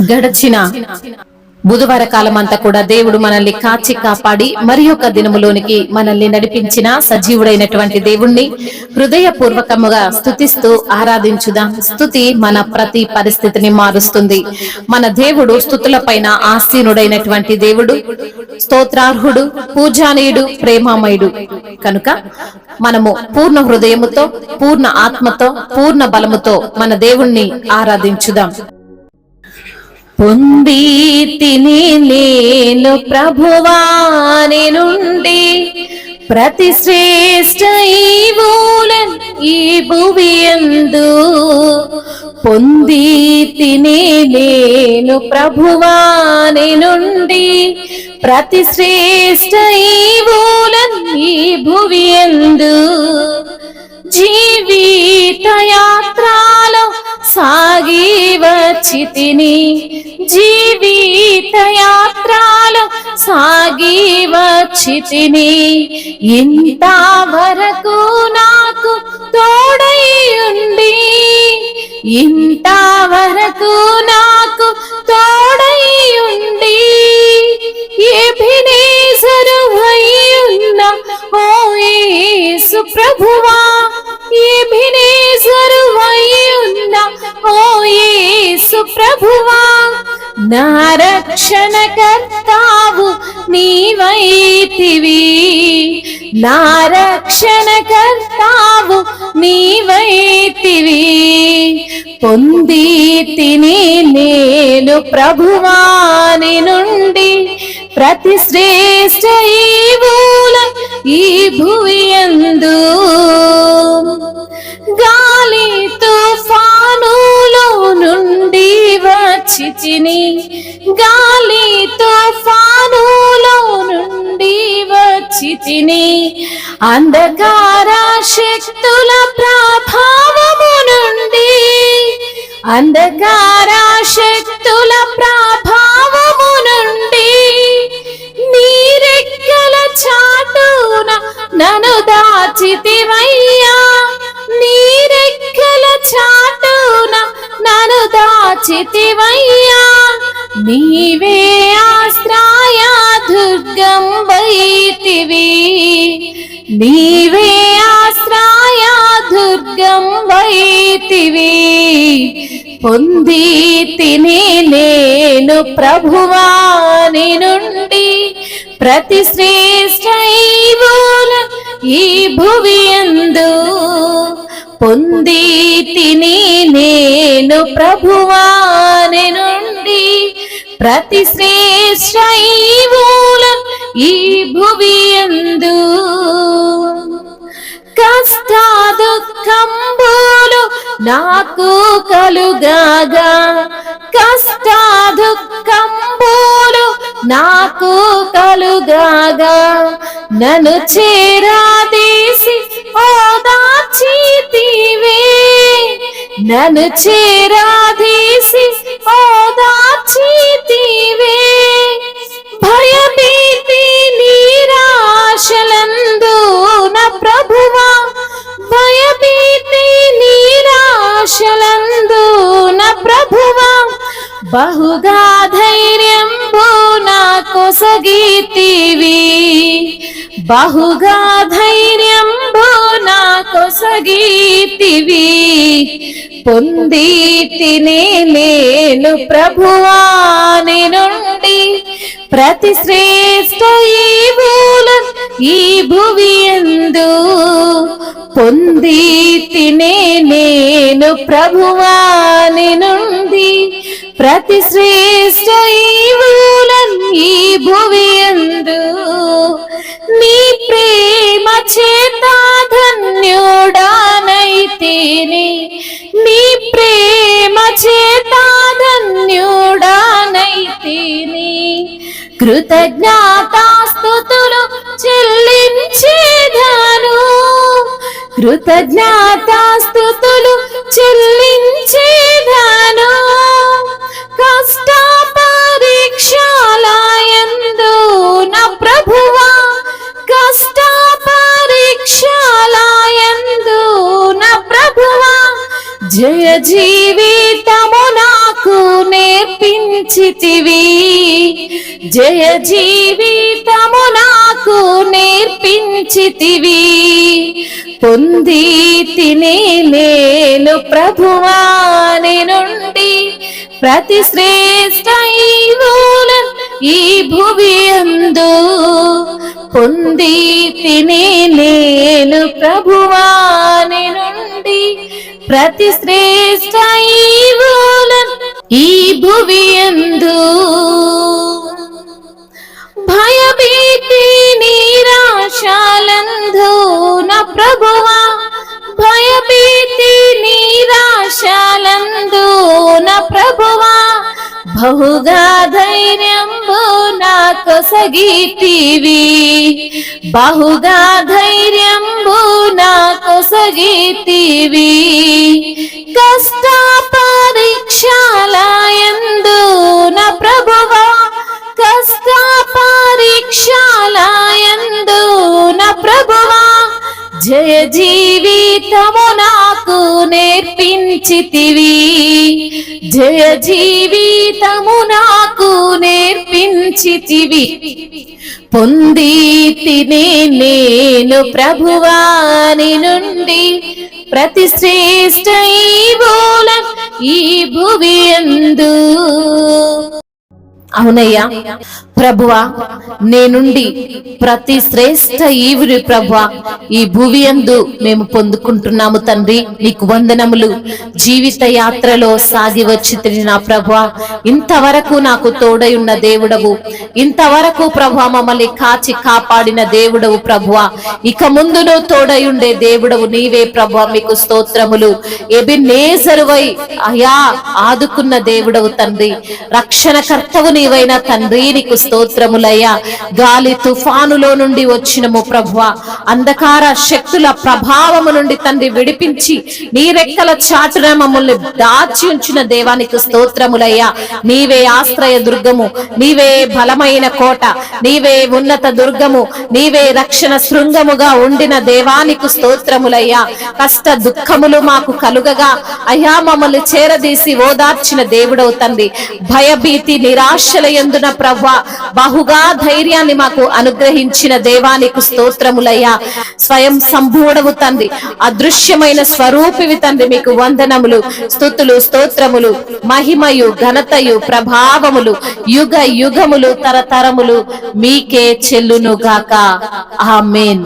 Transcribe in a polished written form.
గడచిన బుధవార కాలం అంతా కూడా దేవుడు మనల్ని కాచి కాపాడి మరి ఒక దినములోనికి మనల్ని నడిపించిన సజీవుడైనటువంటి దేవుణ్ణి హృదయపూర్వకముగా స్తుతిస్తూ ఆరాధించుదాం. స్తుతి మన ప్రతి పరిస్థితిని మారుస్తుంది. మన దేవుడు స్తుతుల పైన ఆసీనుడైనటువంటి దేవుడు, స్తోత్రార్హుడు, పూజానీయుడు, ప్రేమామయుడు. కనుక మనము పూర్ణ హృదయముతో, పూర్ణ ఆత్మతో, పూర్ణ బలముతో మన దేవుణ్ణి ఆరాధించుదాం. పొంది తిని నేను ప్రభువాని నుండి ప్రతి శ్రేష్ఠ ఈవులన్ ఈ భువియందు. పొంది తిని నేను ప్రభువాని నుండి ప్రతి శ్రేష్ఠ ఈవులన్ ఈ భువియందు. జీవిత యాత్రలో సాగి వచ్చితిని, జీవిత యాత్రలో సాగి వచ్చితిని. ఇంతవరకు నాకు తోడై ఉండి, ఇంతవరకు నాకు తోడై ఉండి ఎబెనేజరు అయ్యున్న ఓ యేసు ప్రభువా, ఎబెనేజరు అయ్యున్న ఓ యేసు ప్రభువా. నా రక్షణ కర్తావు నీవైతివి, నా రక్షణ కర్తావు నీవైతివి. పొంది తిని నేను ప్రభువాని నుండి ప్రతి శ్రేష్ఠ ఈవుల ఈ భువియందు. గాలి తుఫానులో నుండి వచ్చితిని, గాలి తుఫానులో నుండి వచ్చితిని. అంధకార శక్తుల ప్రభావము నుండి, అంధకార శక్తుల ప్రభావము నుండి నీరెక్కల చాటున నన్ను దాచితివయ్యా, నీరెక్కల చాటున నన్ను దాచితివయ్యా. నీవే ఆశ్రయ దుర్గం వైతివి, నీవే ఆశ్రయ దుర్గం వైతివి. పొంది తిని నేను ప్రభువాని నుండి ప్రతి శ్రేష్ఠ ఈవుల ఈ భువియందు. పొంది తిని నేను ప్రభువాని నుండి ప్రతి శ్రేష్ఠ ఈవుల ఈ భువియందు. కష్ట దుఃఖంబులు నాకు కలుగాగా, కష్ట దుఃఖంబులు నాకు కలుగాగా. నన్ను చేరాదీసి ఓదార్చితివే, నన్ను చేరాదీసి ఓదార్చితివే. భయభీతి నిరాశలందు నా ప్రభువా, భయభీతి నిరాశలందు నా ప్రభువా. బహుగా ధైర్యంబు నాకు సగితివి, బహుగా ధైర్యంబు నాకు సగితివి. పొంది తిని నేను ప్రభువాని నుండి ప్రతి శ్రేష్ఠ ఈవుల ఈ భువియందు. పొంది తిని నేను ప్రభువాని నుండి ప్రతి శ్రేష్ఠ ఈవుల ఈ భువియందు. నీ ప్రేమ చేత ధన్యుడానైతిని, నీ ప్రేమ చేత ధన్యుడానైతిని. కృతజ్ఞతాస్తుతులు చెల్లించేదాను, కృతజ్ఞతాస్తుతులు చెల్లించేదాను. కష్ట పరీక్షలయందు నా ప్రభువా, కష్ట పరీక్షలయందు నా ప్రభువా. జయ జీవితము నాకు నాకు నేర్పించితివి, జయ జీవితము నాకు నేర్పించితివి. పొంది తిని నేను ప్రభువా నీ నుండి ప్రతి శ్రేష్ఠ ఈవులను ఈ భువి యందు. పొంది తిని నేను ప్రభువా నీ నుండి ప్రతి శ్రేష్ఠ ఈవులను ఈ భువి యందు. భయభీతి నిరాశలందు నా ప్రభువా, భయభీతి నిరాశలందు నా ప్రభువా, బహుగా ధైర్యంబు నాకు సగితివి, బహుగా ధైర్యంబు నాకు సగితివి. కష్ట పరీక్షలయందు నా ప్రభువా, కష్ట పరీక్షలయందు నా ప్రభువా, జయ జీవితము నాకు నేర్పించితివి, జయ జీవితము నాకు నేర్పించితివి. పొంది తిని నేను ప్రభువా నీ నుండి ప్రతి శ్రేష్ఠ ఈవులను ఈ భువి యందు. అవునయ్యా ప్రభువా, నీ నుండి ప్రతి శ్రేష్ఠ ఈవుని ప్రభువా ఈ భువి యందు మేము పొందుకుంటున్నాము తండ్రి. నీకు వందనములు. జీవిత యాత్రలో సాగి వచ్చి నా ప్రభువా, ఇంతవరకు నాకు తోడై ఉన్న దేవుడవు, ఇంతవరకు ప్రభువా మమ్మల్ని కాచి కాపాడిన దేవుడవు ప్రభువా. ఇక ముందును తోడై ఉండే దేవుడవు నీవే ప్రభువా. మీకు స్తోత్రములు. ఎబెనేజరువై అయా ఆదుకున్న దేవుడవు తండ్రి. రక్షణకర్తవు నీవైన తండ్రి, నీకు స్తోత్రములయ్యా. గాలి తుఫానులో నుండి వచ్చినము ప్రభువా, అంధకార శక్తుల ప్రభావము నుండి తండ్రి విడిపించి నీ రెక్కల చాటున మమ్మల్ని దాచి ఉంచిన దేవానికి స్తోత్రములయ్యా. నీవే ఆశ్రయ దుర్గము, నీవే బలమైన కోట, నీవే ఉన్నత దుర్గము, నీవే రక్షణ శృంగముగా ఉండిన దేవానికి స్తోత్రములయ్యా. కష్ట దుఃఖములు మాకు కలుగగా అయ్యా మమ్మల్ని చేరదీసి ఓదార్చిన దేవుడవు తండ్రి. భయభీతి నిరాశల యందున ప్రభువా బహుగా ధైర్యాన్ని మాకు అనుగ్రహించిన దేవానికి స్తోత్రములయ్యా. స్వయం సంభూడవు తండ్రి, అదృశ్యమైన స్వరూపివి తండ్రి. మీకు వందనములు, స్తుతులు, స్తోత్రములు, మహిమయు ఘనతయు ప్రభావములు యుగ యుగములు తరతరములు మీకే చెల్లునుగాక. ఆమేన్.